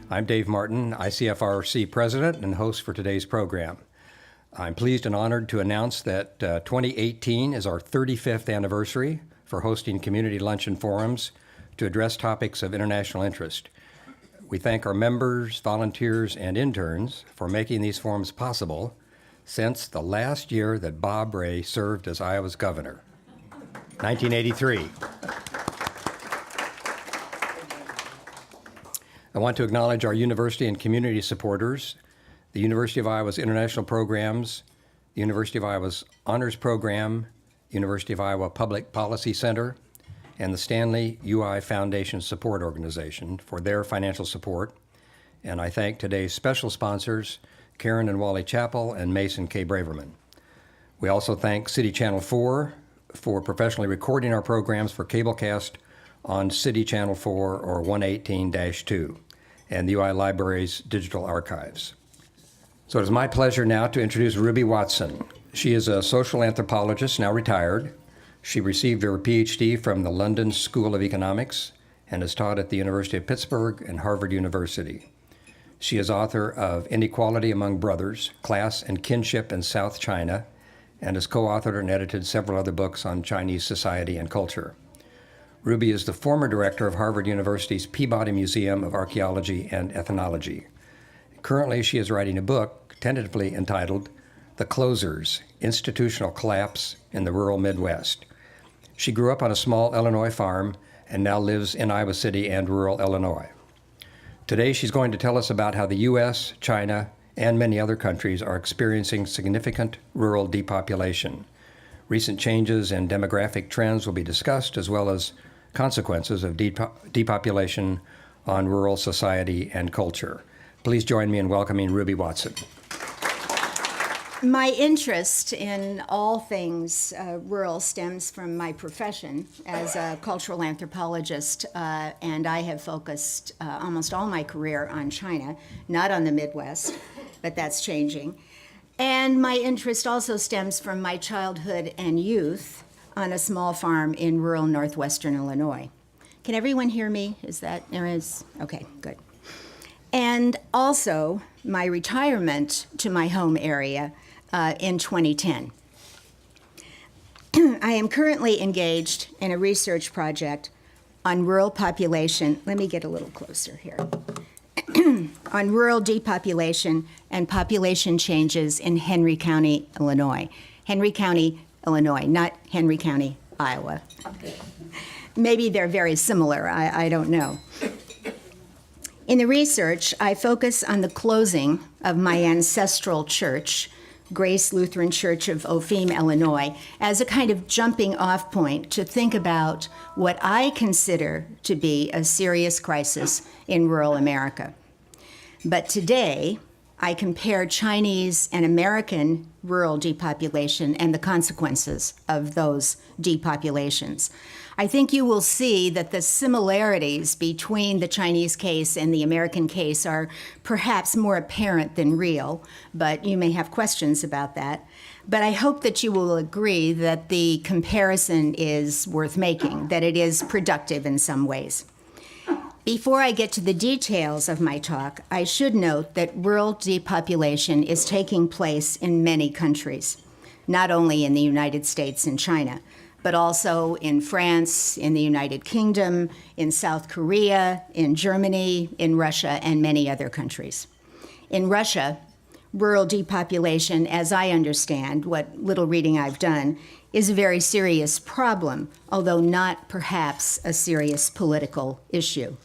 I'm Dave Martin, ICFRC President and host for today's program. I'm pleased and honored to announce that 2018 is our 35th anniversary for hosting community luncheon forums to address topics of international interest. We thank our members, volunteers, and interns for making these forums possible since the last year that Bob Ray served as Iowa's governor, 1983. I want to acknowledge our university and community supporters, the University of Iowa's international programs, the University of Iowa's Honors Program, University of Iowa Public Policy Center, and the Stanley UI Foundation Support Organization for their financial support. And I thank today's special sponsors, Karen and Wally Chappell and Mason K. Braverman. We also thank City Channel 4 for professionally recording our programs for cablecast on City Channel 4 or 118-2 and the UI Library's digital archives. So it is my pleasure now to introduce Rubie Watson. She is a social anthropologist, now retired. She received her Ph.D. from the London School of Economics and has taught at the University of Pittsburgh and Harvard University. She is author of Inequality Among Brothers, Class and Kinship in South China, and has co-authored and edited several other books on Chinese society and culture. Rubie is the former director of Harvard University's Peabody Museum of Archeology and Ethnology. Currently, she is writing a book tentatively entitled The Closers: Institutional Collapse in the Rural Midwest. She grew up on a small Illinois farm and now lives in Iowa City and rural Illinois. Today, she's going to tell us about how the U.S., China, and many other countries are experiencing significant rural depopulation. Recent changes and demographic trends will be discussed, as well as consequences of depopulation on rural society and culture. Please join me in welcoming Rubie Watson. My interest in all things rural stems from my profession as a cultural anthropologist, and I have focused almost all my career on China, not on the Midwest, but that's changing. And my interest also stems from my childhood and youth on a small farm in rural Northwestern Illinois. Can everyone hear me? There is? Okay, good. And also my retirement to my home area in 2010. I am currently engaged in a research project on rural population. Let me get a little closer here. On rural depopulation and population changes in Henry County, Illinois. Henry County, Illinois, not Henry County, Iowa. Maybe they're very similar, I don't know. In the research, I focus on the closing of my ancestral church, Grace Lutheran Church of Opheme, Illinois, as a kind of jumping off point to think about what I consider to be a serious crisis in rural America. But today, I compare Chinese and American rural depopulation and the consequences of those depopulations. I think you will see that the similarities between the Chinese case and the American case are perhaps more apparent than real, but you may have questions about that. But I hope that you will agree that the comparison is worth making, that it is productive in some ways. Before I get to the details of my talk, I should note that rural depopulation is taking place in many countries, not only in the United States and China, but also in France, in the United Kingdom, in South Korea, in Germany, in Russia, and many other countries. In Russia, rural depopulation, as I understand, what little reading I've done, is a very serious problem, although not perhaps a serious political issue.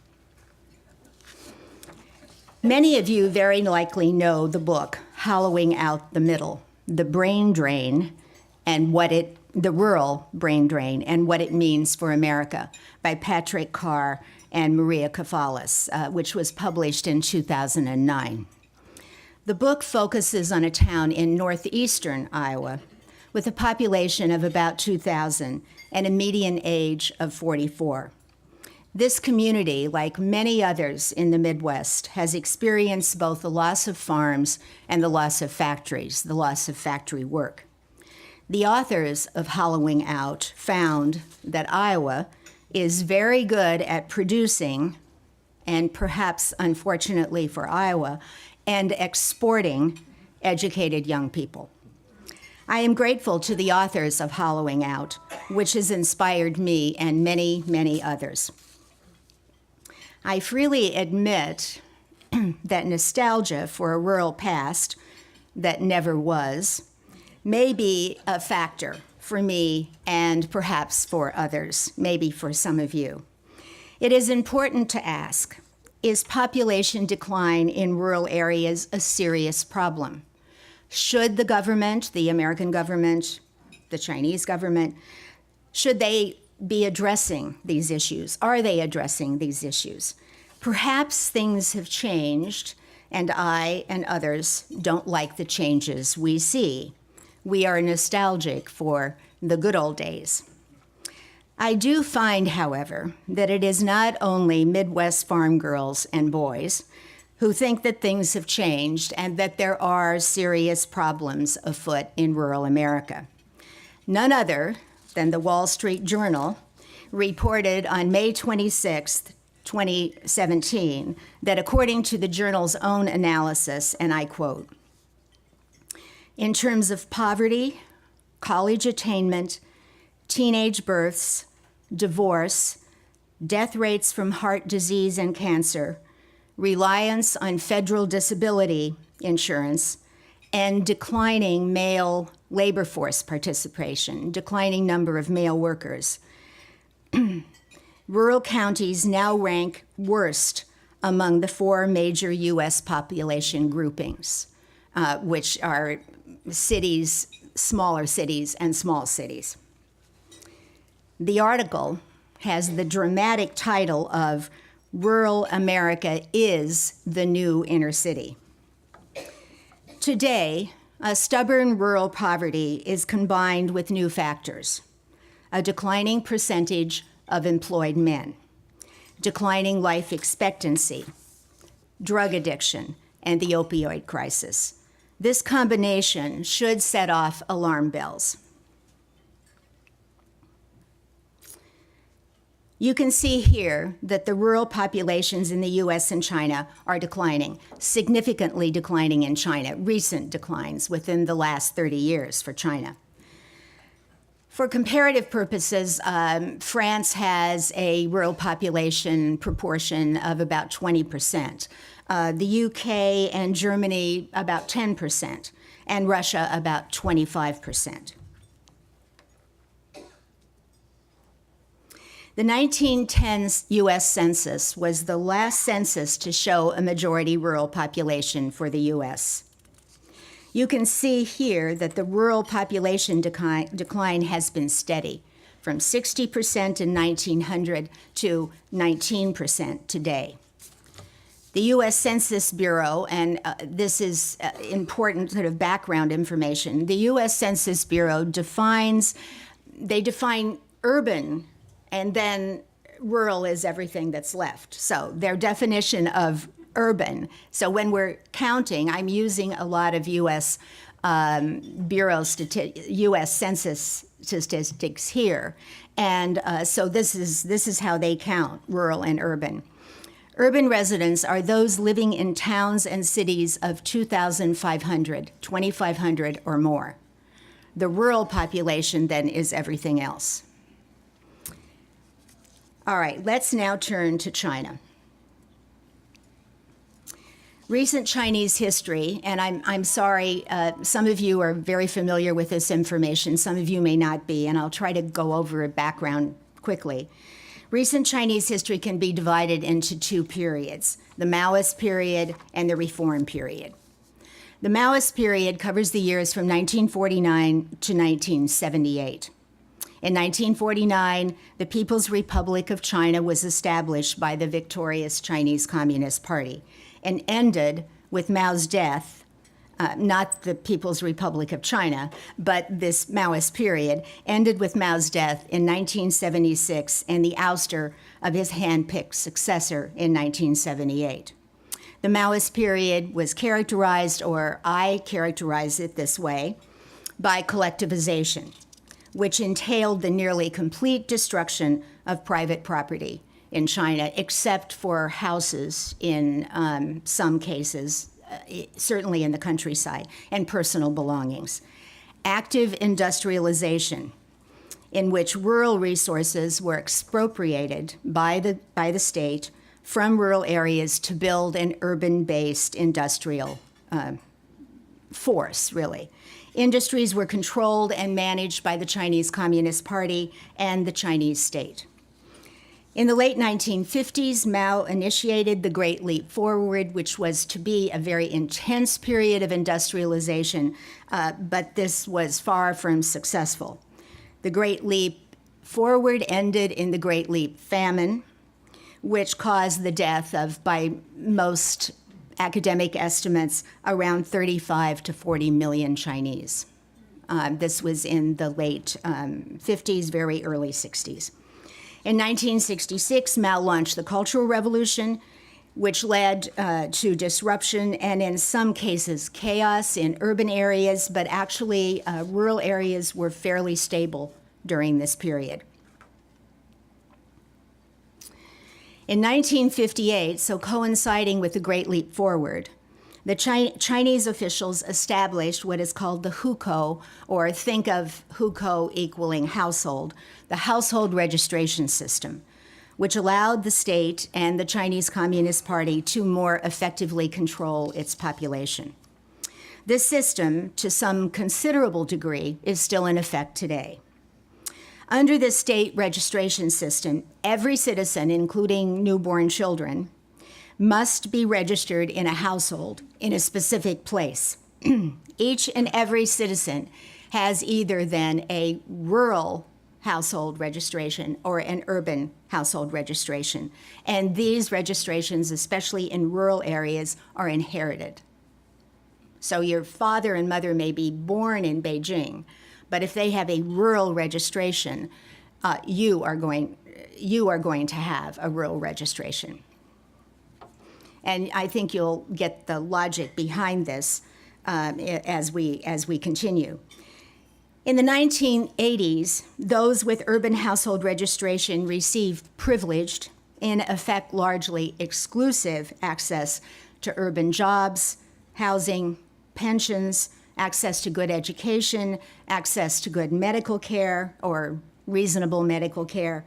Many of you very likely know the book, Hollowing Out the Middle, The Brain Drain and the Rural Brain Drain and What It Means for America by Patrick Carr and Maria Kafalis, which was published in 2009. The book focuses on a town in northeastern Iowa with a population of about 2,000 and a median age of 44. This community, like many others in the Midwest, has experienced both the loss of farms and the loss of factories, the loss of factory work. The authors of Hollowing Out found that Iowa is very good at producing, and perhaps unfortunately for Iowa, and exporting educated young people. I am grateful to the authors of Hollowing Out, which has inspired me and many, many others. I freely admit that nostalgia for a rural past that never was may be a factor for me and perhaps for others, maybe for some of you. It is important to ask, is population decline in rural areas a serious problem? Should the government, the American government, the Chinese government, should they be addressing these issues? Are they addressing these issues? Perhaps things have changed, and I and others don't like the changes we see. We are nostalgic for the good old days. I do find, however, that it is not only Midwest farm girls and boys who think that things have changed and that there are serious problems afoot in rural America. None other than the Wall Street Journal reported on May 26th, 2017, that according to the journal's own analysis, and I quote, in terms of poverty, college attainment, teenage births, divorce, death rates from heart disease and cancer, reliance on federal disability insurance, and declining male labor force participation, declining number of male workers. Rural counties now rank worst among the 4 major U.S. population groupings, which are cities, smaller cities, and small cities. The article has the dramatic title of Rural America is the New Inner City. Today, a stubborn rural poverty is combined with new factors: a declining percentage of employed men, declining life expectancy, drug addiction, and the opioid crisis. This combination should set off alarm bells. You can see here that the rural populations in the US and China are declining, significantly declining in China, recent declines within the last 30 years for China. For comparative purposes, France has a rural population proportion of about 20%, the UK and Germany about 10%, and Russia about 25%. The 1910 U.S. Census was the last census to show a majority rural population for the U.S. You can see here that the rural population decline has been steady, from 60% in 1900 to 19% today. The U.S. Census Bureau, and this is important sort of background information, the U.S. Census Bureau define urban, and then rural is everything that's left. So their definition of urban, so when we're counting, I'm using a lot of U.S. U.S. Census statistics here, and so this is how they count rural and urban. Urban residents are those living in towns and cities of 2,500, 2,500 or more. The rural population then is everything else. All right, let's now turn to China. Recent Chinese history, and I'm sorry, some of you are very familiar with this information, some of you may not be, and I'll try to go over a background quickly. Recent Chinese history can be divided into 2 periods, the Maoist period and the Reform period. The Maoist period covers the years from 1949 to 1978. In 1949, the People's Republic of China was established by the victorious Chinese Communist Party and ended with Mao's death not the People's Republic of China, but this Maoist period, ended with Mao's death in 1976 and the ouster of his hand-picked successor in 1978. The Maoist period was characterized, or I characterize it this way, by collectivization, which entailed the nearly complete destruction of private property in China, except for houses in some cases, certainly in the countryside, and personal belongings. Active industrialization, in which rural resources were expropriated by the state from rural areas to build an urban-based industrial force, really. Industries were controlled and managed by the Chinese Communist Party and the Chinese state. In the late 1950s, Mao initiated the Great Leap Forward, which was to be a very intense period of industrialization, but this was far from successful. The Great Leap Forward ended in the Great Leap Famine, which caused the death of, by most academic estimates, around 35 to 40 million Chinese. This was in the late 50s, very early 60s. In 1966, Mao launched the Cultural Revolution, which led to disruption and, in some cases, chaos in urban areas, but actually rural areas were fairly stable during this period. In 1958, so coinciding with the Great Leap Forward, the Chinese officials established what is called the hukou, or think of hukou equaling household, the household registration system, which allowed the state and the Chinese Communist Party to more effectively control its population. This system, to some considerable degree, is still in effect today. Under the state registration system, every citizen, including newborn children, must be registered in a household in a specific place. Each and every citizen has either then a rural household registration or an urban household registration. And these registrations, especially in rural areas, are inherited. So your father and mother may be born in Beijing, but if they have a rural registration, you are going to have a rural registration. And I think you'll get the logic behind this as we continue. In the 1980s, those with urban household registration received privileged, in effect largely exclusive, access to urban jobs, housing, pensions, access to good education, access to good medical care or reasonable medical care.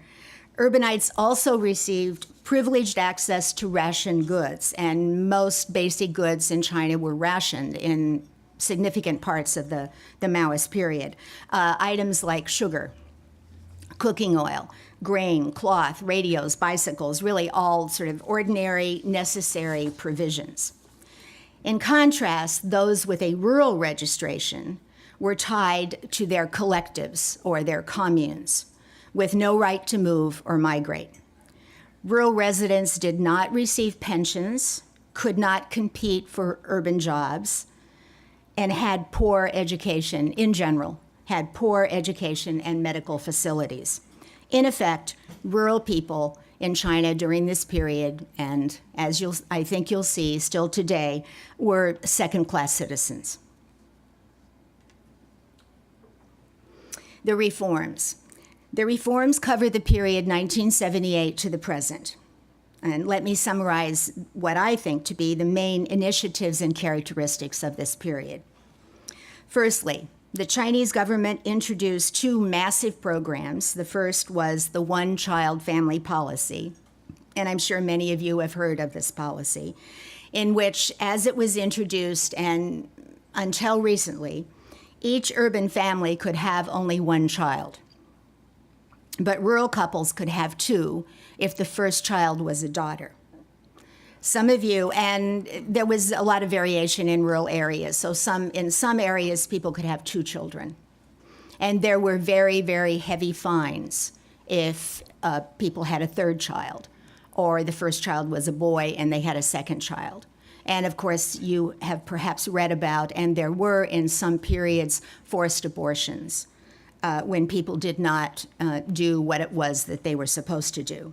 Urbanites also received privileged access to ration goods, and most basic goods in China were rationed in significant parts of the Maoist period. Items like sugar, cooking oil, grain, cloth, radios, bicycles, really all sort of ordinary, necessary provisions. In contrast, those with a rural registration were tied to their collectives or their communes, with no right to move or migrate. Rural residents did not receive pensions, could not compete for urban jobs, and had poor education in general, had poor education and medical facilities. In effect, rural people in China during this period, and as I think you'll see still today, were second-class citizens. The reforms. The reforms cover the period 1978 to the present. And let me summarize what I think to be the main initiatives and characteristics of this period. Firstly, the Chinese government introduced two massive programs. The first was the one-child family policy, and I'm sure many of you have heard of this policy, in which, as it was introduced and until recently, each urban family could have only one child. But rural couples could have two if the first child was a daughter. Some of you, and there was a lot of variation in rural areas, so in some areas people could have two children. And there were very, very heavy fines if people had a third child, or the first child was a boy and they had a second child. And of course, you have perhaps read about, and there were in some periods, forced abortions when people did not do what it was that they were supposed to do.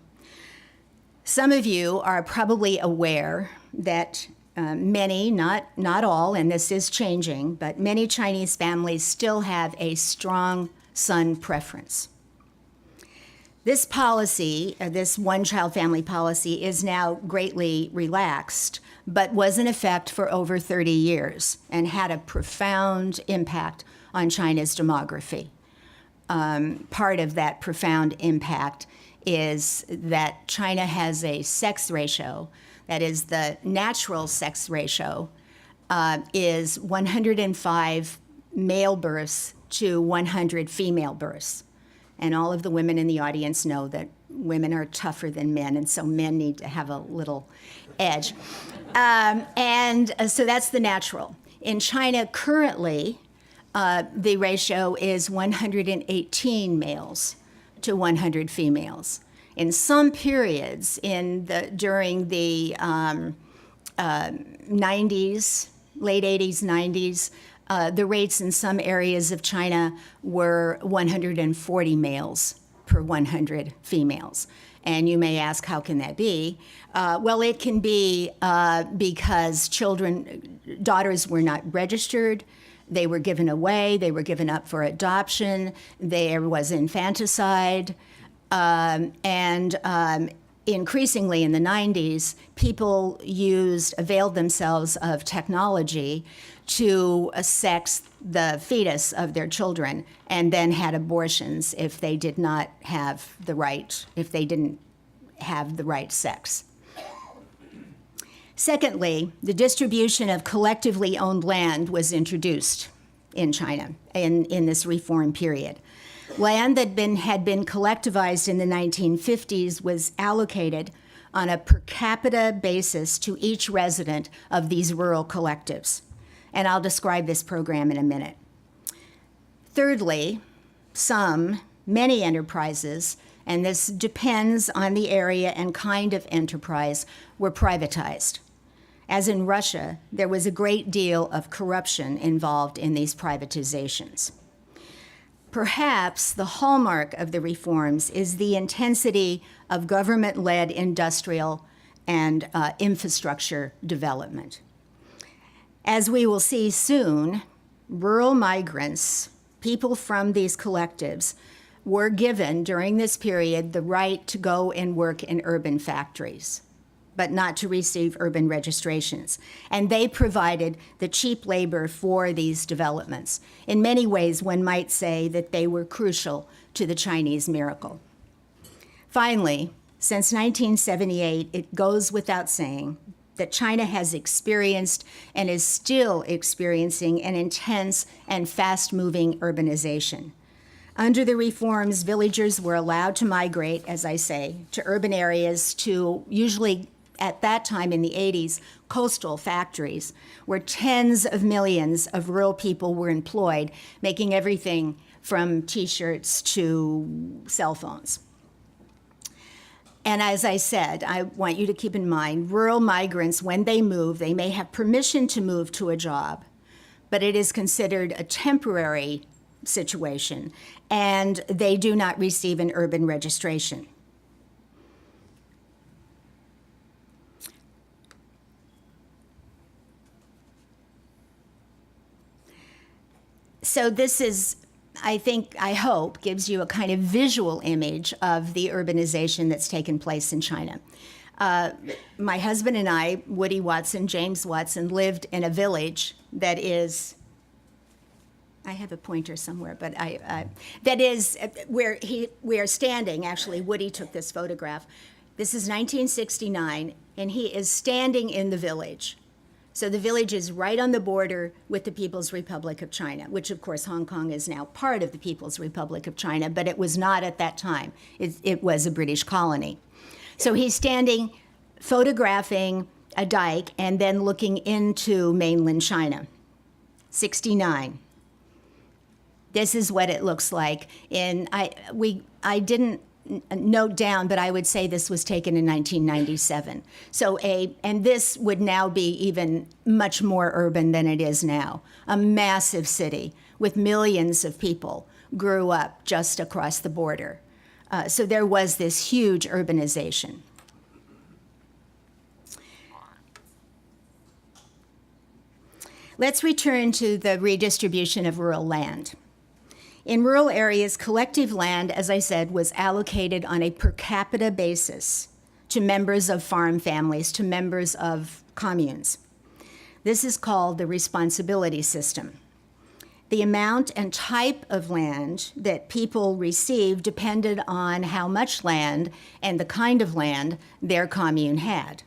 Some of you are probably aware that many, not all, and this is changing, but many Chinese families still have a strong son preference. This policy, this one-child family policy, is now greatly relaxed, but was in effect for over 30 years and had a profound impact on China's demography. Part of that profound impact is that China has a sex ratio, that is, the natural sex ratio is 105 male births to 100 female births. And all of the women in the audience know that women are tougher than men, and so men need to have a little edge. So that's the natural. In China currently, the ratio is 118 males to 100 females. In some periods during the 90s, late 80s, 90s, the rates in some areas of China were 140 males per 100 females. And you may ask, how can that be? Well, it can be because daughters were not registered, they were given away, they were given up for adoption, there was infanticide, increasingly in the 90s, people availed themselves of technology to sex the fetus of their children and then had abortions if they didn't have the right sex. Secondly, the distribution of collectively owned land was introduced in China in this reform period. Land that had been collectivized in the 1950s was allocated on a per capita basis to each resident of these rural collectives. And I'll describe this program in a minute. Thirdly, many enterprises, and this depends on the area and kind of enterprise, were privatized. As in Russia, there was a great deal of corruption involved in these privatizations. Perhaps the hallmark of the reforms is the intensity of government-led industrial and infrastructure development. As we will see soon, rural migrants, people from these collectives, were given during this period the right to go and work in urban factories, but not to receive urban registrations. And they provided the cheap labor for these developments. In many ways, one might say that they were crucial to the Chinese miracle. Finally, since 1978, it goes without saying that China has experienced and is still experiencing an intense and fast-moving urbanization. Under the reforms, villagers were allowed to migrate, as I say, to urban areas, to usually, at that time in the 80s, coastal factories, where tens of millions of rural people were employed, making everything from T-shirts to cell phones. And as I said, I want you to keep in mind, rural migrants, when they move, they may have permission to move to a job, but it is considered a temporary situation, and they do not receive an urban registration. So this is, I hope, gives you a kind of visual image of the urbanization that's taken place in China. My husband and I, Woody Watson, James Watson, lived in a village that is, I have a pointer somewhere, but that is where we are standing. Actually, Woody took this photograph. This is 1969, and he is standing in the village. So the village is right on the border with the People's Republic of China, which, of course, Hong Kong is now part of the People's Republic of China, but it was not at that time. It was a British colony. So he's standing, photographing a dike, and then looking into mainland China. 69. This is what it looks like. I didn't note down, but I would say this was taken in 1997. And this would now be even much more urban than it is now. A massive city with millions of people grew up just across the border. So there was this huge urbanization. Let's return to the redistribution of rural land. In rural areas, collective land, as I said, was allocated on a per capita basis to members of farm families, to members of communes. This is called the responsibility system. The amount and type of land that people received depended on how much land and the kind of land their commune had.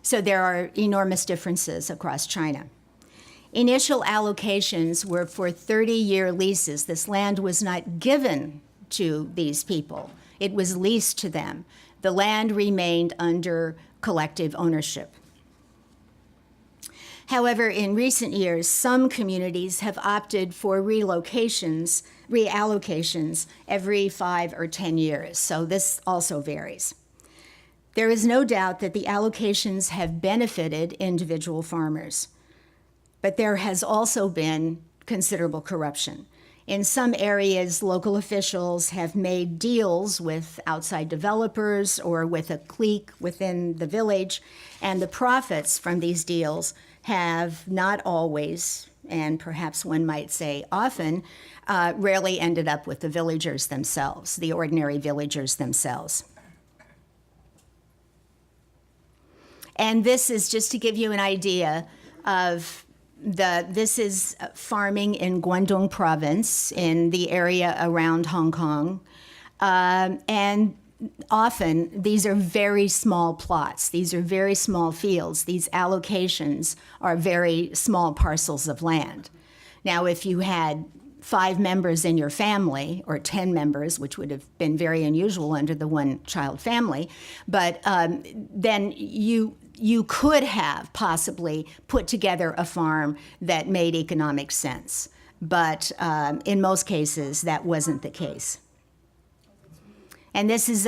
So there are enormous differences across China. Initial allocations were for 30-year leases. This land was not given to these people. It was leased to them. The land remained under collective ownership. However, in recent years, some communities have opted for reallocations every 5 or 10 years, so this also varies. There is no doubt that the allocations have benefited individual farmers, but there has also been considerable corruption. In some areas, local officials have made deals with outside developers or with a clique within the village, and the profits from these deals have not always, and perhaps one might say often, rarely ended up with the villagers themselves, the ordinary villagers themselves. And this is just to give you an idea of this is farming in Guangdong province in the area around Hong Kong. And often these are very small plots. These are very small fields. These allocations are very small parcels of land. Now, if you had 5 members in your family, or 10 members, which would have been very unusual under the one-child family, but then you could have possibly put together a farm that made economic sense. But in most cases, that wasn't the case. And this is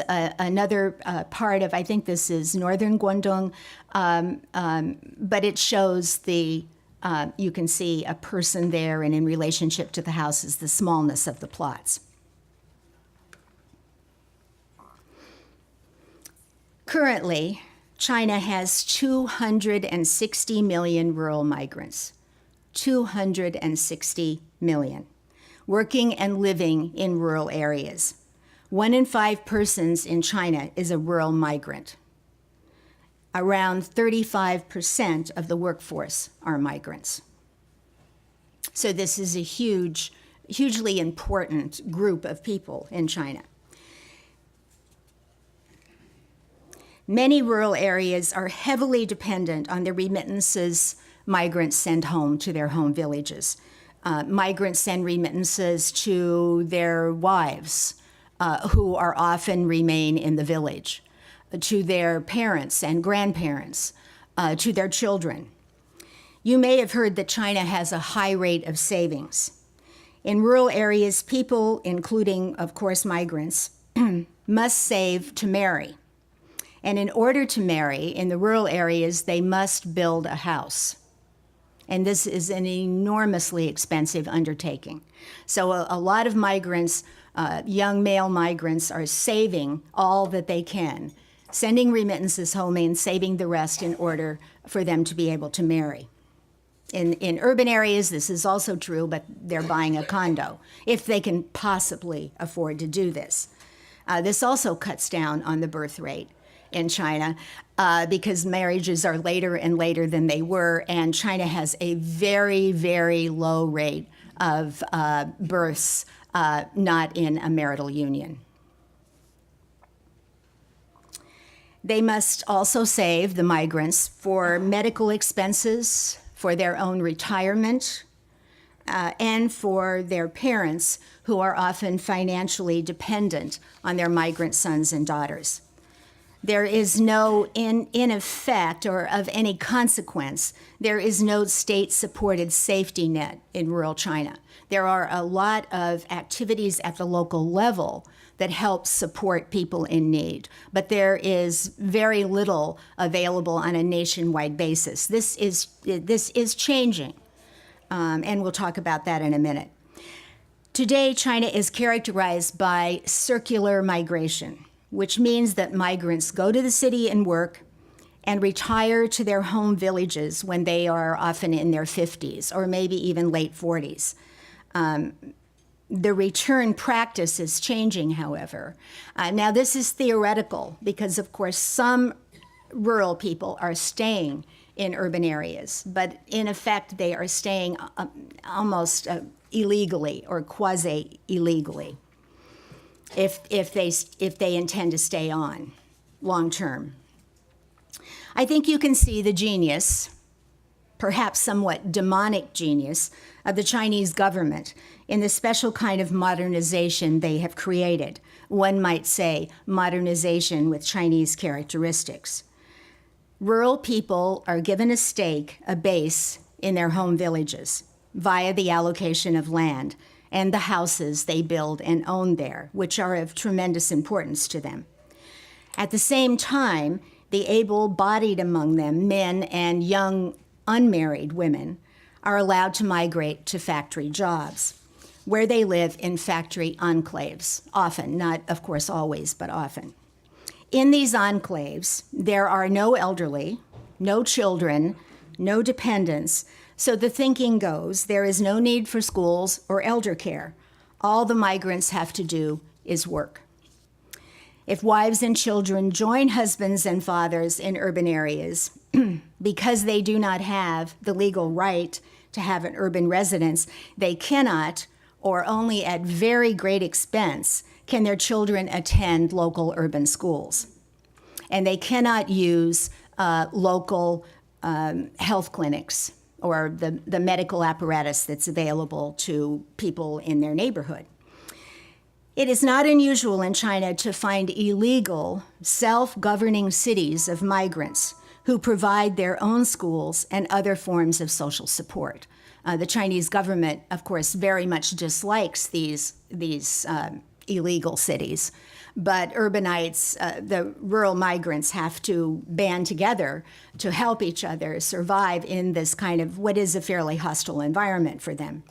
another part of, I think this is northern Guangdong, but it shows you can see a person there, and in relationship to the houses, the smallness of the plots. Currently, China has 260 million rural migrants, 260 million, working and living in rural areas. 1 in 5 persons in China is a rural migrant. Around 35% of the workforce are migrants. So this is a hugely important group of people in China. Many rural areas are heavily dependent on the remittances migrants send home to their home villages. Migrants send remittances to their wives, who are often remain in the village, to their parents and grandparents, to their children. You may have heard that China has a high rate of savings. In rural areas, people, including, of course, migrants, must save to marry. And in order to marry, in the rural areas, they must build a house. And this is an enormously expensive undertaking. So a lot of migrants, young male migrants, are saving all that they can, sending remittances home and saving the rest in order for them to be able to marry. In urban areas, this is also true, but they're buying a condo, if they can possibly afford to do this. This also cuts down on the birth rate in China, because marriages are later and later than they were, and China has a very, very low rate of births not in a marital union. They must also save, the migrants, for medical expenses, for their own retirement, and for their parents, who are often financially dependent on their migrant sons and daughters. there is no, in effect or of any consequence, there is no state-supported safety net in rural China. There are a lot of activities at the local level that help support people in need, but there is very little available on a nationwide basis. This is changing, and we'll talk about that in a minute. Today, China is characterized by circular migration, which means that migrants go to the city and work and retire to their home villages when they are often in their 50s or maybe even late 40s. The return practice is changing, however. Now, this is theoretical because, of course, some rural people are staying in urban areas, but in effect, they are staying almost illegally or quasi-illegally if they intend to stay on long term. I think you can see the genius, perhaps somewhat demonic genius, of the Chinese government in the special kind of modernization they have created. One might say modernization with Chinese characteristics. Rural people are given a stake, a base, in their home villages via the allocation of land and the houses they build and own there, which are of tremendous importance to them. At the same time, the able-bodied among them, men and young unmarried women, are allowed to migrate to factory jobs, where they live in factory enclaves, often, not of course always, but often. In these enclaves, there are no elderly, no children, no dependents, so the thinking goes there is no need for schools or elder care. All the migrants have to do is work. If wives and children join husbands and fathers in urban areas, because they do not have the legal right to have an urban residence, they cannot, or only at very great expense, can their children attend local urban schools. And they cannot use local health clinics or the medical apparatus that's available to people in their neighborhood. It is not unusual in China to find illegal, self-governing cities of migrants who provide their own schools and other forms of social support. The Chinese government, of course, very much dislikes these illegal cities, but urbanites, the rural migrants, have to band together to help each other survive in this kind of what is a fairly hostile environment for them.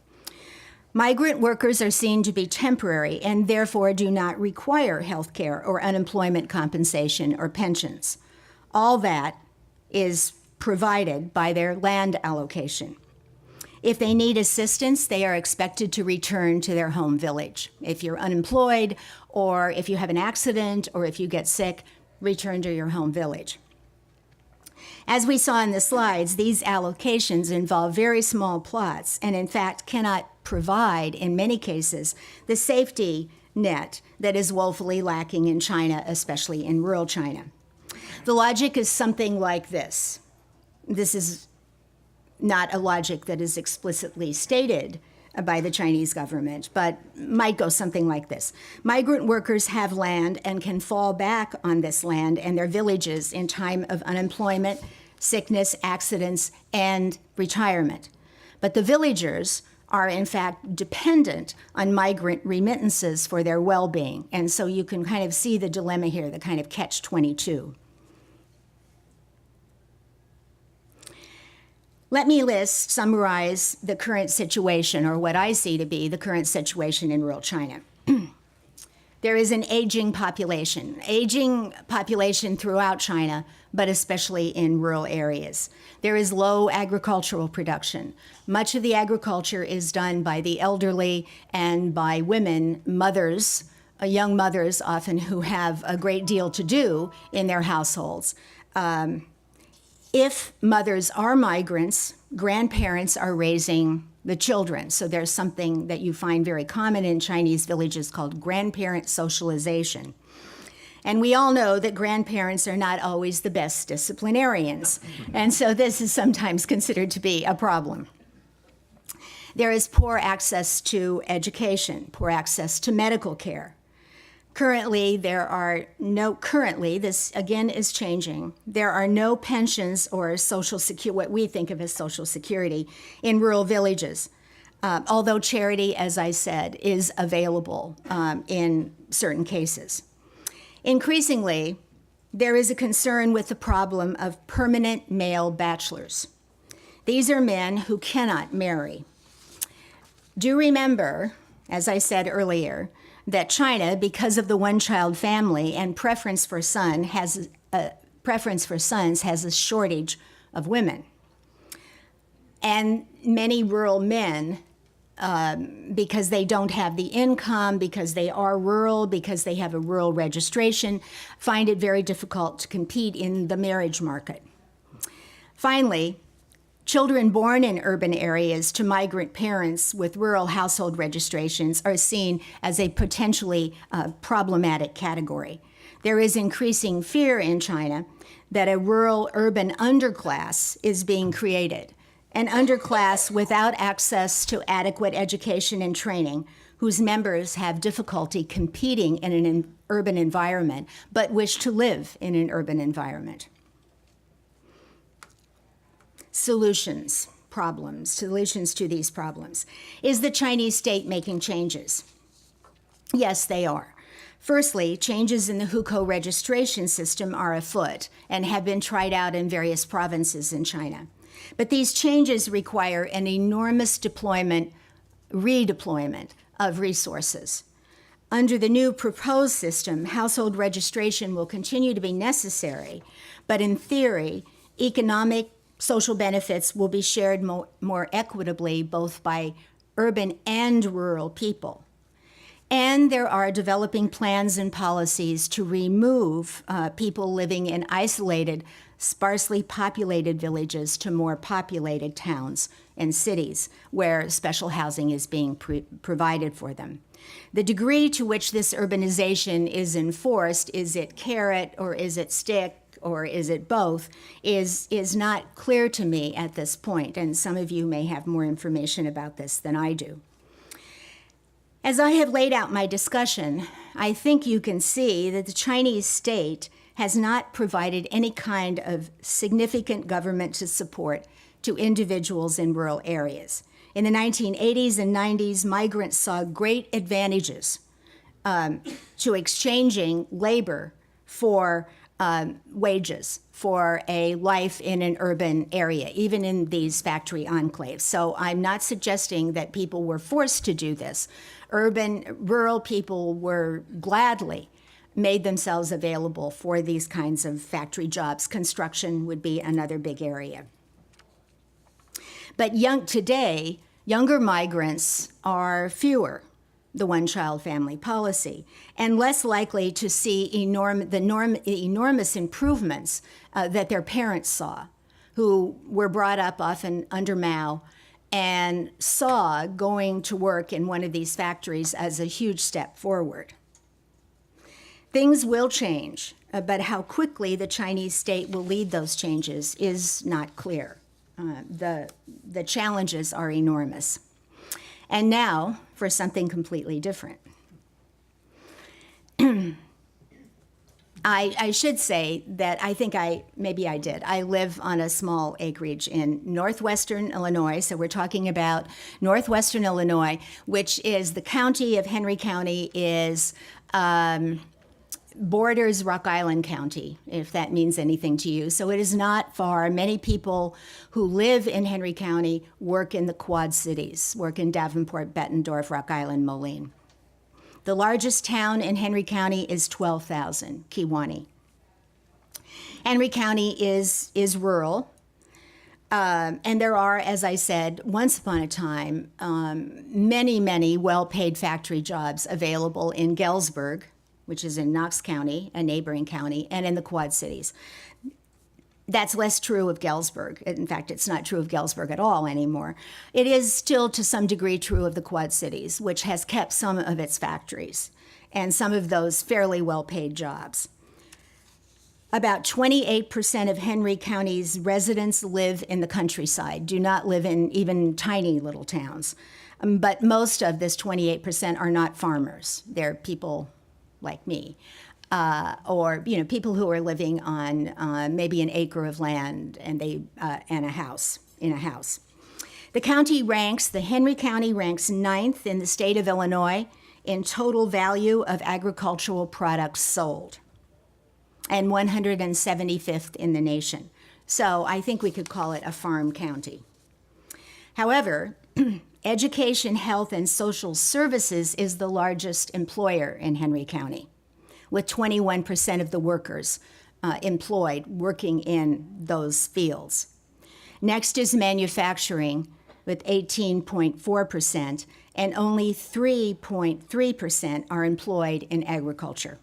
Migrant workers are seen to be temporary and therefore do not require health care or unemployment compensation or pensions. All that is provided by their land allocation. If they need assistance, they are expected to return to their home village. If you're unemployed, or if you have an accident, or if you get sick, return to your home village. As we saw in the slides, these allocations involve very small plots and, in fact, cannot provide, in many cases, the safety net that is woefully lacking in China, especially in rural China. The logic is something like this. This is not a logic that is explicitly stated by the Chinese government, but might go something like this. Migrant workers have land and can fall back on this land and their villages in time of unemployment, sickness, accidents, and retirement. But the villagers are in fact dependent on migrant remittances for their well-being. And so you can kind of see the dilemma here, the kind of catch-22. Let me summarize the current situation, or what I see to be the current situation in rural China. There is an aging population throughout China, but especially in rural areas. There is low agricultural production. Much of the agriculture is done by the elderly and by women, mothers, young mothers often, who have a great deal to do in their households. If mothers are migrants, grandparents are raising the children. So there's something that you find very common in Chinese villages called grandparent socialization. And we all know that grandparents are not always the best disciplinarians. And so this is sometimes considered to be a problem. There is poor access to education, poor access to medical care. Currently, this again is changing. There are no pensions or what we think of as social security in rural villages, although charity, as I said, is available in certain cases. Increasingly, there is a concern with the problem of permanent male bachelors. These are men who cannot marry. Do remember, as I said earlier, that China, because of the one-child family and preference for sons, has a shortage of women. And many rural men, because they don't have the income, because they are rural, because they have a rural registration, find it very difficult to compete in the marriage market. Finally, children born in urban areas to migrant parents with rural household registrations are seen as a potentially problematic category. There is increasing fear in China that a rural-urban underclass is being created, an underclass without access to adequate education and training, whose members have difficulty competing in an urban environment, but wish to live in an urban environment. Solutions to these problems. Is the Chinese state making changes? Yes, they are. Firstly, changes in the hukou registration system are afoot and have been tried out in various provinces in China. But these changes require an enormous redeployment of resources. Under the new proposed system, household registration will continue to be necessary, but in theory, economic social benefits will be shared more equitably both by urban and rural people. And there are developing plans and policies to remove people living in isolated, sparsely populated villages to more populated towns and cities where special housing is being provided for them. The degree to which this urbanization is enforced, is it carrot or is it stick, or is it both, is not clear to me at this point, and some of you may have more information about this than I do. As I have laid out my discussion, I think you can see that the Chinese state has not provided any kind of significant government support to individuals in rural areas. In the 1980s and 90s, migrants saw great advantages to exchanging labor for wages for a life in an urban area, even in these factory enclaves. So I'm not suggesting that people were forced to do this. Rural people were gladly made themselves available for these kinds of factory jobs. Construction would be another big area. But today, younger migrants are fewer, the one-child family policy, and less likely to see enormous improvements that their parents saw, who were brought up often under Mao and saw going to work in one of these factories as a huge step forward. Things will change, but how quickly the Chinese state will lead those changes is not clear. The challenges are enormous. And now for something completely different. I should say that maybe I did. I live on a small acreage in Northwestern Illinois, so we're talking about Northwestern Illinois, which is the county of Henry County borders Rock Island County, if that means anything to you. So it is not far. Many people who live in Henry County work in the Quad Cities, work in Davenport, Bettendorf, Rock Island, Moline. The largest town in Henry County is 12,000, Kewanee. Henry County is rural, and there are, as I said, once upon a time, many well-paid factory jobs available in Galesburg, which is in Knox County, a neighboring county, and in the Quad Cities. That's less true of Galesburg. In fact, it's not true of Galesburg at all anymore. It is still to some degree true of the Quad Cities, which has kept some of its factories and some of those fairly well-paid jobs. About 28% of Henry County's residents live in the countryside, do not live in even tiny little towns. But most of this 28% are not farmers. They're people like me, or people who are living on maybe an acre of land and and a house in a house. The Henry County ranks 9th in the state of Illinois in total value of agricultural products sold, and 175th in the nation. So I think we could call it a farm county. However, education, health, and social services is the largest employer in Henry County, with 21% of the workers employed working in those fields. Next is manufacturing with 18.4%, and only 3.3% are employed in agriculture.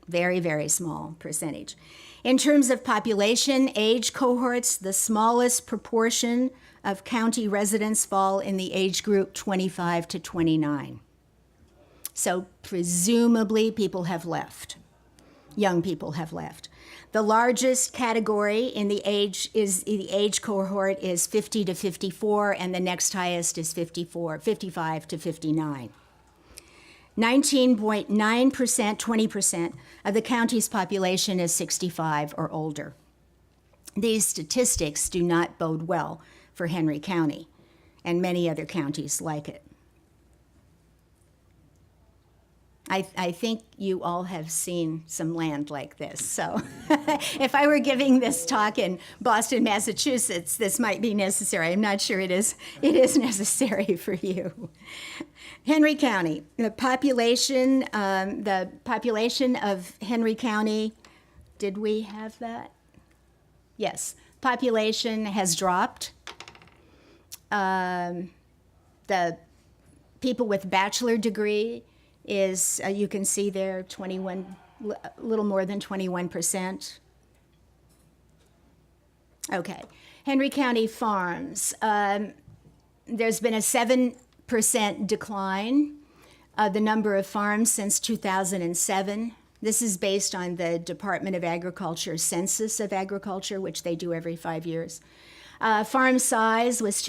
Very, very small percentage. In terms of population, age cohorts, the smallest proportion of county residents fall in the age group 25 to 29. So presumably people have left. Young people have left. The largest category in the age cohort is 50 to 54, and the next highest is 55 to 59. 19.9%, 20% of the county's population is 65 or older. These statistics do not bode well for Henry County and many other counties like it. I think you all have seen some land like this. So if I were giving this talk in Boston, Massachusetts, this might be necessary. I'm not sure it is necessary for you. Henry County, the population of Henry County, did we have that? Yes, population has dropped. The people with bachelor degree is, you can see there, a little more than 21%. Okay, Henry County farms. There's been a 7% decline of the number of farms since 2007. This is based on the Department of Agriculture Census of Agriculture, which they do every 5 years. Farm size was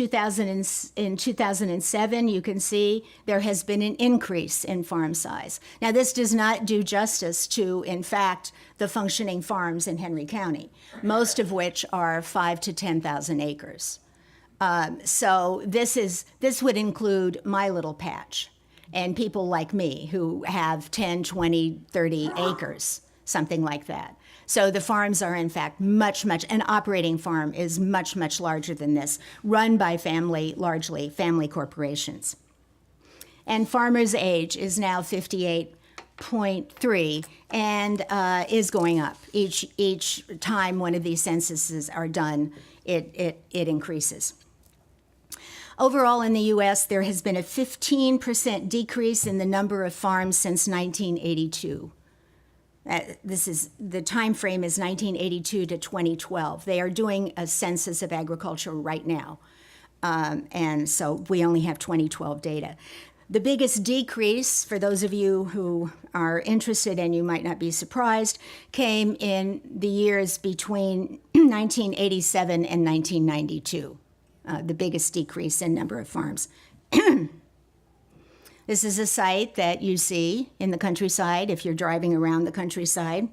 in 2007. You can see there has been an increase in farm size. Now, this does not do justice to, in fact, the functioning farms in Henry County, most of which are 5 to 10,000 acres. So this would include my little patch and people like me who have 10, 20, 30 acres, something like that. So the farms are, in fact, an operating farm is much, much larger than this, run by largely family corporations. And farmers' age is now 58.3 and is going up. Each time one of these censuses are done, it increases. Overall in the U.S., there has been a 15% decrease in the number of farms since 1982. The time frame is 1982 to 2012. They are doing a census of agriculture right now, and so we only have 2012 data. The biggest decrease, for those of you who are interested and you might not be surprised, came in the years between 1987 and 1992, the biggest decrease in number of farms. This is a site that you see in the countryside if you're driving around the countryside.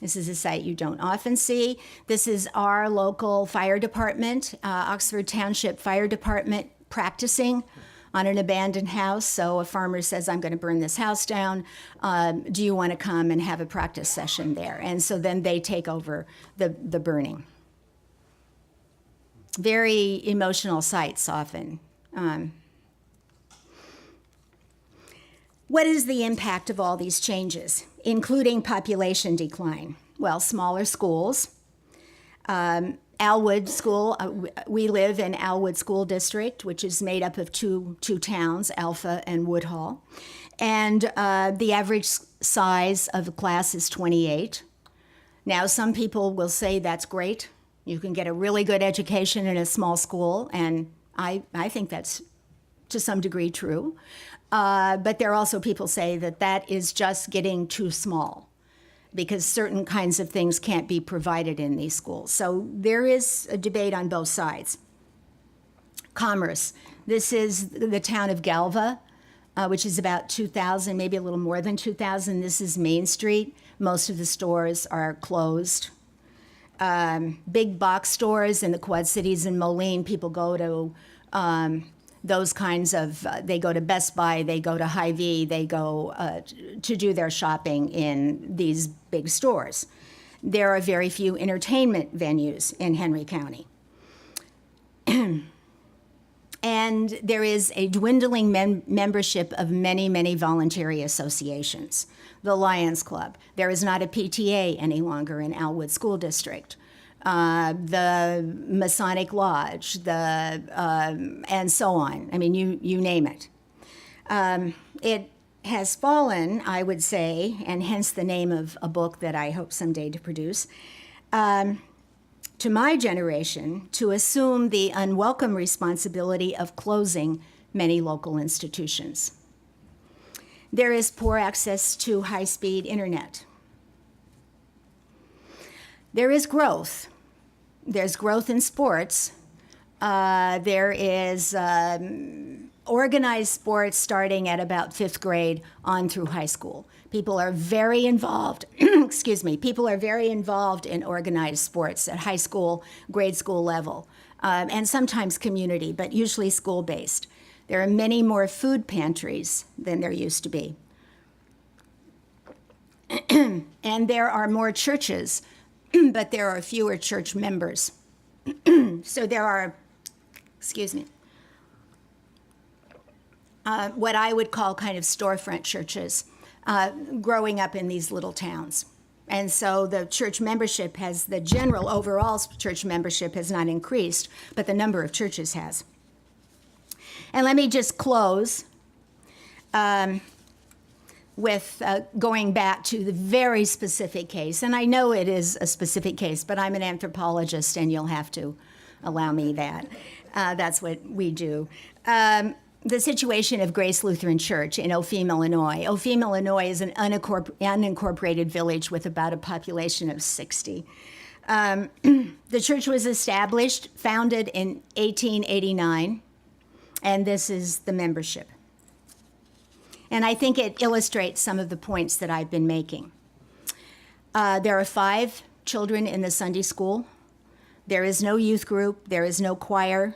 This is a site you don't often see. This is our local fire department, Oxford Township Fire Department, practicing on an abandoned house. So a farmer says, I'm going to burn this house down. Do you want to come and have a practice session there? And so then they take over the burning. Very emotional sites often. What is the impact of all these changes, including population decline? Well, smaller schools. Alwood School, we live in Alwood School District, which is made up of two towns, Alpha and Woodhall. And the average size of a class is 28. Now, some people will say that's great. You can get a really good education in a small school, and I think that's to some degree true. But there are also people say that is just getting too small because certain kinds of things can't be provided in these schools. So there is a debate on both sides. Commerce. This is the town of Galva. which is about 2,000, maybe a little more than 2,000. This is Main Street. Most of the stores are closed. Big box stores in the Quad Cities and Moline, people go to those kinds of, they go to Best Buy, they go to Hy-Vee, they go to do their shopping in these big stores. There are very few entertainment venues in Henry County. And there is a dwindling membership of many, many voluntary associations. The Lions Club. There is not a PTA any longer in Alwood School District. The Masonic Lodge, and so on. I mean, you name it. It has fallen, I would say, and hence the name of a book that I hope someday to produce, to my generation to assume the unwelcome responsibility of closing many local institutions. There is poor access to high-speed internet. There is growth. There's growth in sports. There is organized sports starting at about 5th grade on through high school. People are very involved, excuse me, people are very involved in organized sports at high school, grade school level, and sometimes community, but usually school-based. There are many more food pantries than there used to be. And there are more churches, but there are fewer church members. So there are, excuse me, what I would call kind of storefront churches growing up in these little towns. And so the church membership has, the general overall church membership has not increased, but the number of churches has. And let me just close with going back to the very specific case. And I know it is a specific case, but I'm an anthropologist and you'll have to allow me that. That's what we do. The situation of Grace Lutheran Church in Opheme, Illinois. Opheme, Illinois is an unincorporated village with about a population of 60. The church was established, founded in 1889, and this is the membership. And I think it illustrates some of the points that I've been making. There are 5 children in the Sunday school. There is no youth group. There is no choir.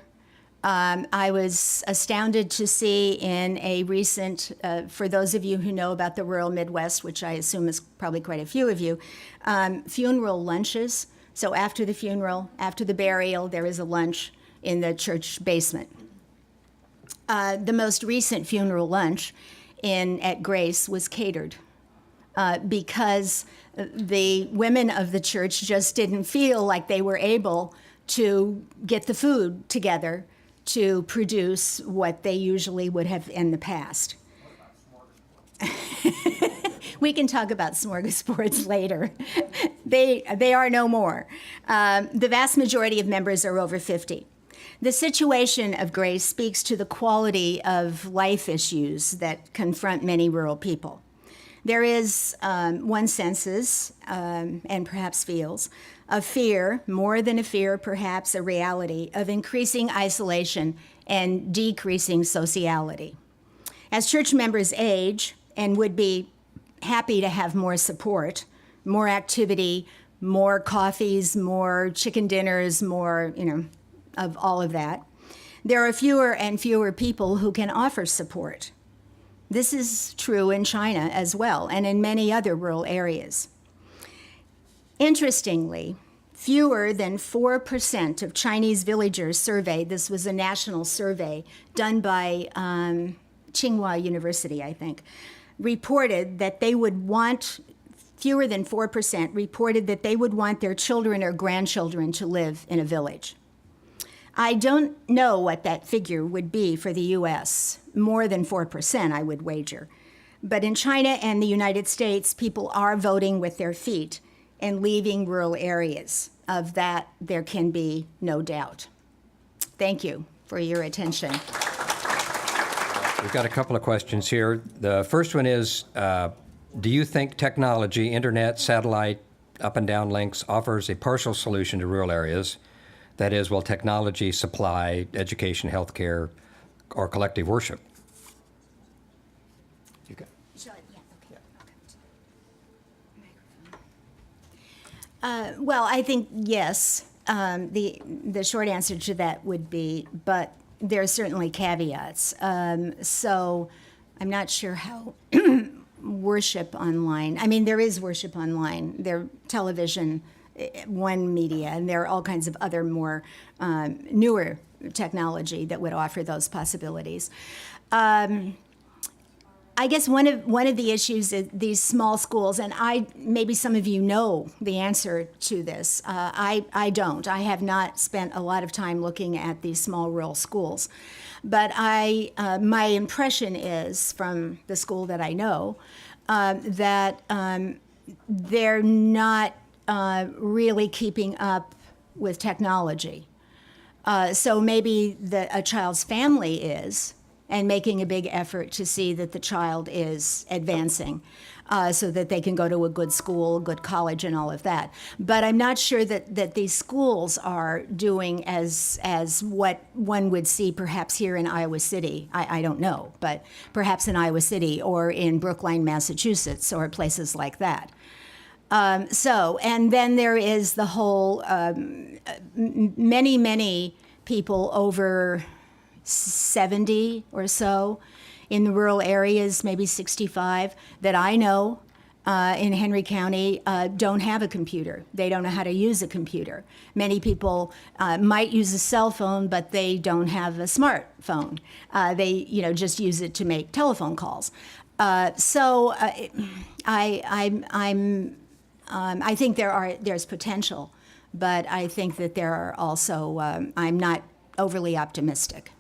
I was astounded to see in a recent, for those of you who know about the rural Midwest, which I assume is probably quite a few of you, funeral lunches. So after the funeral, after the burial, there is a lunch in the church basement. The most recent funeral lunch at Grace was catered because the women of the church just didn't feel like they were able to get the food together to produce what they usually would have in the past. We can talk about smorgasbords later. They are no more. The vast majority of members are over 50. The situation of Grace speaks to the quality of life issues that confront many rural people. There is, one senses, and perhaps feels, a fear, more than a fear, perhaps a reality, of increasing isolation and decreasing sociality. As church members age and would be happy to have more support, more activity, more coffees, more chicken dinners, more, of all of that, there are fewer and fewer people who can offer support. This is true in China as well, and in many other rural areas. Interestingly, fewer than 4% of Chinese villagers surveyed, this was a national survey done by Tsinghua University, I think, reported that they would want, fewer than 4% reported that they would want their children or grandchildren to live in a village. I don't know what that figure would be for the US, more than 4%, I would wager. But in China and the United States, people are voting with their feet and leaving rural areas. Of that, there can be no doubt. Thank you for your attention. We've got a couple of questions here. The first one is, do you think technology, internet, satellite, up and down links offers a partial solution to rural areas? That is, will technology supply education, healthcare, or collective worship? Well, I think yes. The short answer to that would be, but there are certainly caveats. So I'm not sure how worship online. I mean, there is worship online. There television, one media, and there are all kinds of other more newer technology that would offer those possibilities. I guess one of the issues is these small schools, and maybe some of you know the answer to this. I don't. I have not spent a lot of time looking at these small rural schools, but my impression is from the school that I know that they're not really keeping up with technology. So maybe a child's family is, and making a big effort to see that the child is advancing so that they can go to a good school, a good college, and all of that. But I'm not sure that these schools are doing as what one would see perhaps here in Iowa City. I don't know, but perhaps in Iowa City or in Brookline, Massachusetts, or places like that. And then there is the whole, many people over 70 or so in the rural areas, maybe 65, that I know in Henry County don't have a computer. They don't know how to use a computer. Many people might use a cell phone, but they don't have a smartphone. They, just use it to make telephone calls. I think there's potential, but I think that there are also, I'm not overly optimistic.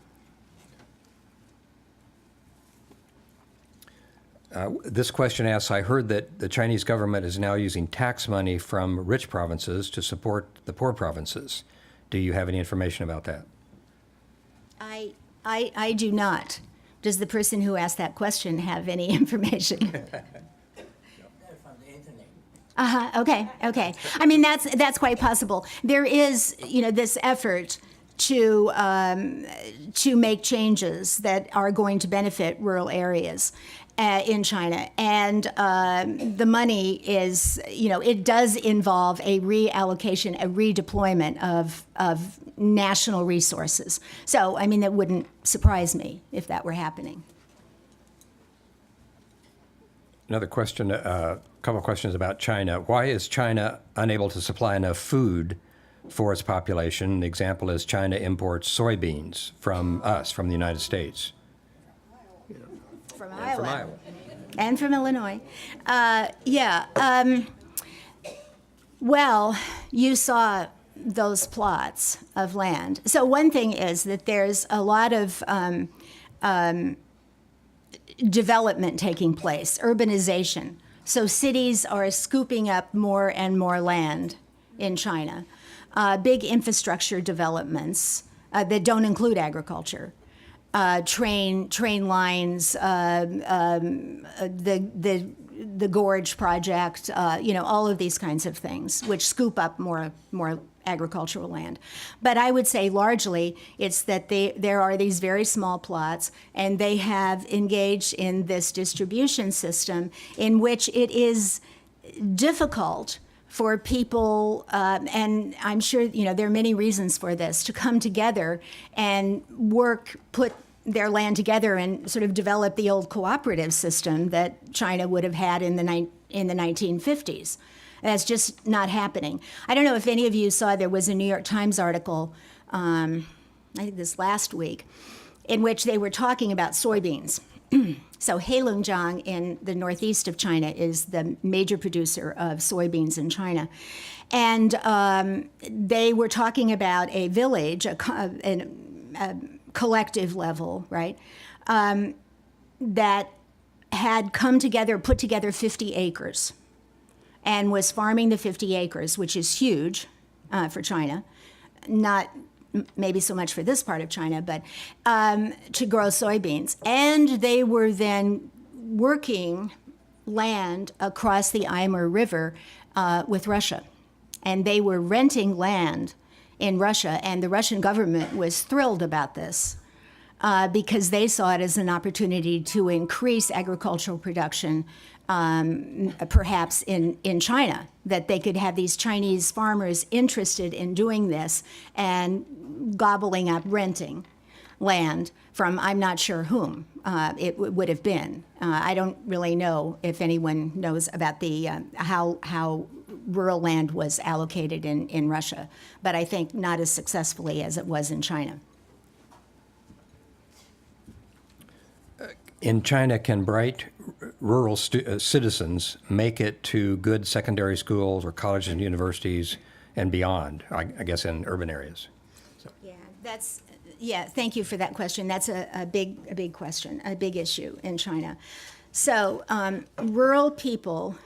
This question asks, I heard that the Chinese government is now using tax money from rich provinces to support the poor provinces. Do you have any information about that? I do not. Does the person who asked that question have any information? From the internet. Okay. I mean, that's quite possible. There is, this effort to make changes that are going to benefit rural areas in China, and the money is, it does involve a reallocation, a redeployment of national resources. So, I mean, it wouldn't surprise me if that were happening. Another question, a couple of questions about China. Why is China unable to supply enough food for its population? The example is China imports soybeans from us, from the United States. From And from Iowa. And from Illinois. Well, you saw those plots of land. So one thing is that there's a lot of development taking place, urbanization. So cities are scooping up more and more land in China. Big infrastructure developments that don't include agriculture. Train lines, the Gorge project, all of these kinds of things, which scoop up more agricultural land. But I would say largely it's that there are these very small plots, and they have engaged in this distribution system in which it is difficult for people, and I'm sure there are many reasons for this, to come together and put their land together and sort of develop the old cooperative system that China would have had in the 1950s. That's just not happening. I don't know if any of you saw, there was a New York Times article, I think this last week, in which they were talking about soybeans. So Heilongjiang in the northeast of China is the major producer of soybeans in China. And they were talking about a village, a collective level, right, that had come together, put together 50 acres and was farming the 50 acres, which is huge for China, not maybe so much for this part of China, but to grow soybeans. And they were then working land across the Amur River with Russia. And they were renting land in Russia, and the Russian government was thrilled about this because they saw it as an opportunity to increase agricultural production perhaps in China, that they could have these Chinese farmers interested in doing this and gobbling up renting land from I'm not sure whom it would have been. I don't really know if anyone knows about the how rural land was allocated in Russia, but I think not as successfully as it was in China. In China, can bright rural citizens make it to good secondary schools or colleges and universities and beyond, I guess, in urban areas? Thank you for that question. That's a big question, a big issue in China. So rural people,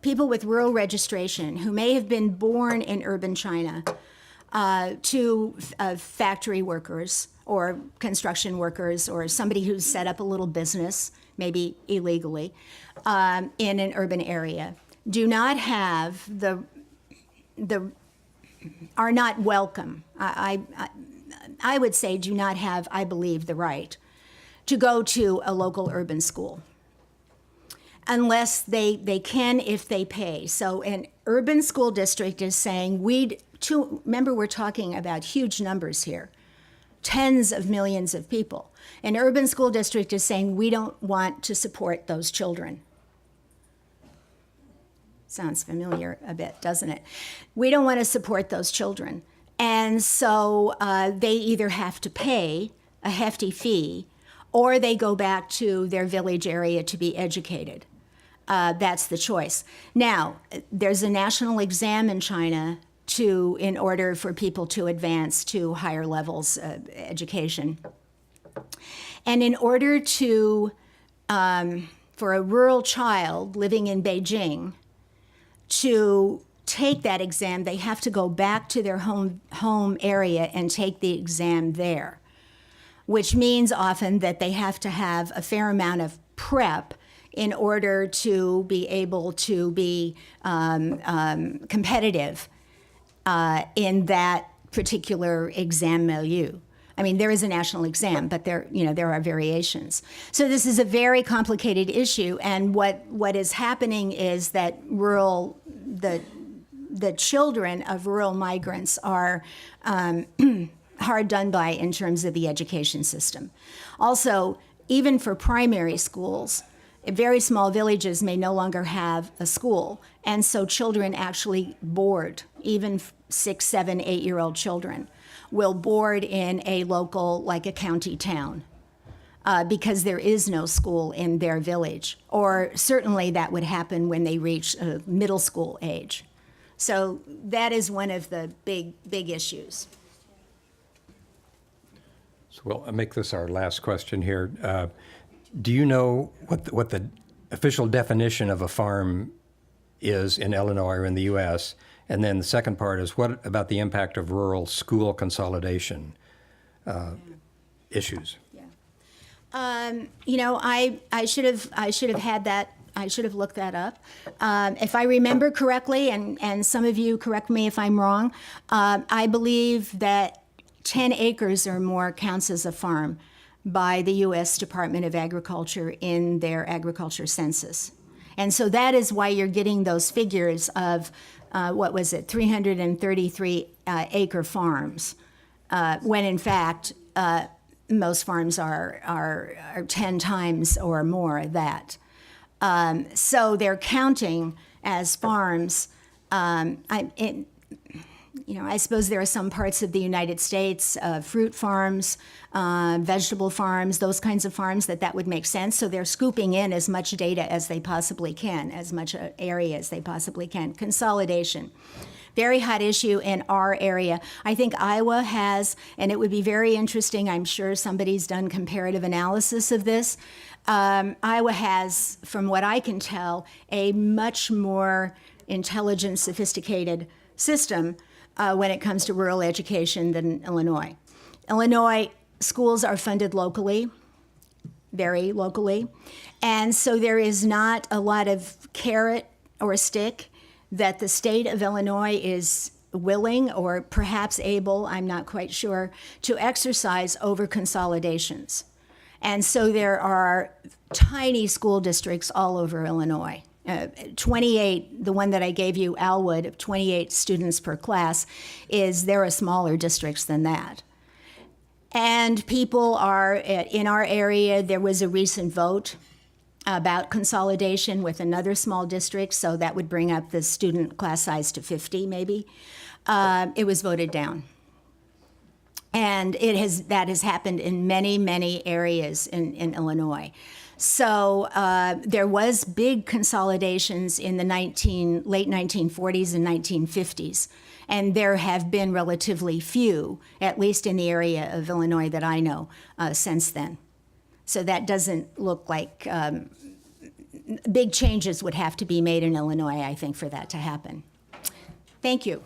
people with rural registration who may have been born in urban China, to factory workers or construction workers or somebody who's set up a little business, maybe illegally, in an urban area, do not have are not welcome. I would say do not have, I believe, the right to go to a local urban school unless they can if they pay. So an urban school district is saying, remember we're talking about huge numbers here, tens of millions of people. An urban school district is saying, we don't want to support those children. Sounds familiar a bit, doesn't it? We don't want to support those children. And so they either have to pay a hefty fee or they go back to their village area to be educated. That's the choice. Now, there's a national exam in China in order for people to advance to higher levels of education. And in order for a rural child living in Beijing to take that exam, they have to go back to their home area and take the exam there, which means often that they have to have a fair amount of prep in order to be able to be competitive in that particular exam milieu. I mean, there is a national exam, but there are variations. So this is a very complicated issue, and what is happening is that the children of rural migrants are hard done by in terms of the education system. Also, even for primary schools, very small villages may no longer have a school, and so children actually board, even 6, 7, 8-year-old children will board in a local, like a county town, because there is no school in their village, or certainly that would happen when they reach middle school age. So that is one of the big issues. So we'll make this our last question here. Do you know what the official definition of a farm is in Illinois or in the U.S.? And then the second part is, what about the impact of rural school consolidation issues? I should have had that. I should have looked that up. If I remember correctly, and some of you correct me if I'm wrong, I believe that 10 acres or more counts as a farm by the U.S. Department of Agriculture in their agriculture census. And so that is why you're getting those figures of, 333 acre farms, when in fact, most farms are 10 times or more that. So they're counting as farms. I suppose there are some parts of the United States, fruit farms, vegetable farms, those kinds of farms that would make sense. So they're scooping in as much data as they possibly can, as much area as they possibly can. Consolidation. Very hot issue in our area. I think Iowa has, and it would be very interesting, I'm sure somebody's done comparative analysis of this. Iowa has, from what I can tell, a much more intelligent, sophisticated system when it comes to rural education than Illinois. Illinois schools are funded locally, very locally, and so there is not a lot of carrot or stick that the state of Illinois is willing or perhaps able, I'm not quite sure, to exercise over consolidations. And so there are tiny school districts all over Illinois. 28, the one that I gave you, Alwood, 28 students per class, there are smaller districts than that. And people are, in our area, there was a recent vote about consolidation with another small district, so that would bring up the student class size to 50 maybe. It was voted down. And that has happened in many, many areas in Illinois. So there was big consolidations in the late 1940s and 1950s. And there have been relatively few, at least in the area of Illinois that I know, since then. So that doesn't look like big changes would have to be made in Illinois, I think, for that to happen. Thank you.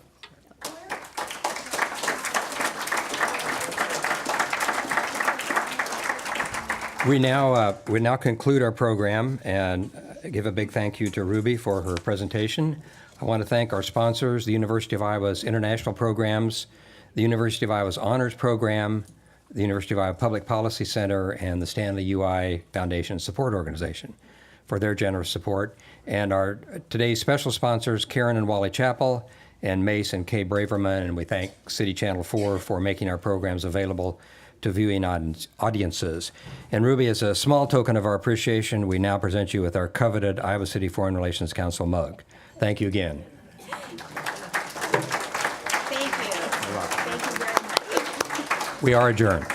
We now conclude our program and give a big thank you to Rubie for her presentation. I want to thank our sponsors, the University of Iowa's International Programs, the University of Iowa's Honors Program, the University of Iowa Public Policy Center, and the Stanley UI Foundation Support Organization for their generous support. And our today's special sponsors, Karen and Wally Chappell, and Mace and Kay Braverman, and we thank City Channel 4 for making our programs available to viewing audiences. And Rubie, as a small token of our appreciation, we now present you with our coveted Iowa City Foreign Relations Council mug. Thank you again. Thank you. Thank you very much. We are adjourned.